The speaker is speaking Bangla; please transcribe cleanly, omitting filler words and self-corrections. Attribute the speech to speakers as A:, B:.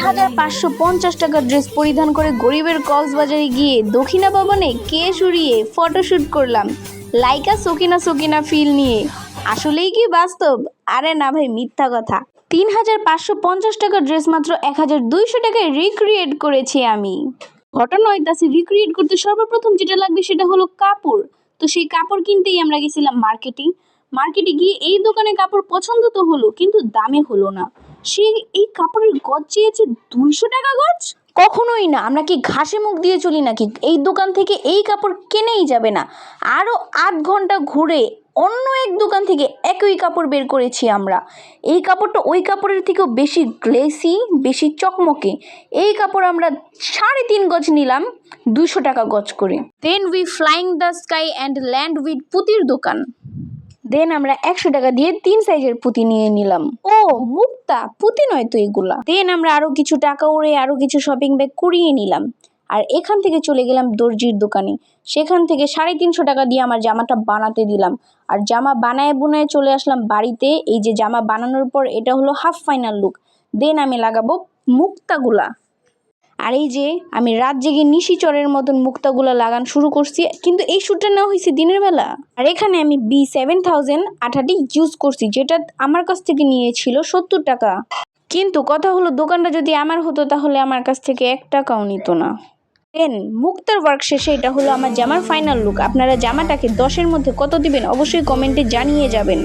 A: 3,550 টাকার ড্রেস পরিধান করে গরিবের কক্সবাজারে গিয়ে দক্ষিণা ভবনে কেশ উড়িয়ে ফটোশ্যুট করলাম লাইকা সকিনা সকিনা ফিল নিয়ে। আসলেই কি বাস্তব? আরে না ভাই, মিথ্যা কথা। 3,550 টাকার ড্রেস মাত্র 1,200 টাকায় রিক্রিয়েট করেছি আমি। ঘটনা হইতাছে, রিক্রিয়েট করতে সর্বপ্রথম যেটা লাগবে সেটা হলো কাপড়। তো সেই কাপড় কিনতেই আমরা গেছিলাম মার্কেটে গিয়ে এই দোকানে কাপড় পছন্দ তো হলো, কিন্তু দামে হলো না। সে এই কাপড়ের গজ চেয়েছে 200 টাকা গজ। কখনোই না, আমরা কি ঘাসে মুখ দিয়ে চলি নাকি? এই দোকান থেকে এই কাপড় কেনেই যাবে না। আরও আধ ঘন্টা ঘুরে অন্য এক দোকান থেকে একই কাপড় বের করেছি আমরা। এই কাপড়টা ওই কাপড়ের থেকেও বেশি গ্লেসি, বেশি চকমকে। এই কাপড় আমরা 3.5 গজ নিলাম 200 টাকা গজ করে। Then we flying the sky and land with পুঁতির দোকান। দেন আমরা 100 টাকা দিয়ে 3 সাইজের পুঁতি নিয়ে নিলাম। ও মুক্তা, পুঁতি নয় তো এগুলা। দেন আমরা আরো কিছু টাকা উড়ে আরো কিছু শপিং ব্যাগ কুড়িয়ে নিলাম। আর এখান থেকে চলে গেলাম দর্জির দোকানে। সেখান থেকে 350 টাকা দিয়ে আমার জামাটা বানাতে দিলাম। আর জামা বানায় বুনায় চলে আসলাম বাড়িতে। এই যে জামা বানানোর পর এটা হলো হাফ ফাইনাল লুক। দেন আমি লাগাবো মুক্তাগুলা। আর এই যে আমি রাত জেগে নিশিচরের মতন মুক্তাগুলা লাগানো শুরু করছি, কিন্তু এই শ্যুটটা নেওয়া হয়েছে দিনের বেলা। আর এখানে আমি B7000 আঠাটি ইউজ করছি, যেটা আমার কাছ থেকে নিয়েছিল 70 টাকা। কিন্তু কথা হলো, দোকানটা যদি আমার হতো তাহলে আমার কাছ থেকে 1 টাকাও নিত না। দেন মুক্তার ওয়ার্ক শেষে এটা হলো আমার জামার ফাইনাল লুক। আপনারা জামাটাকে 10-এর মধ্যে কত দিবেন অবশ্যই কমেন্টে জানিয়ে যাবেন।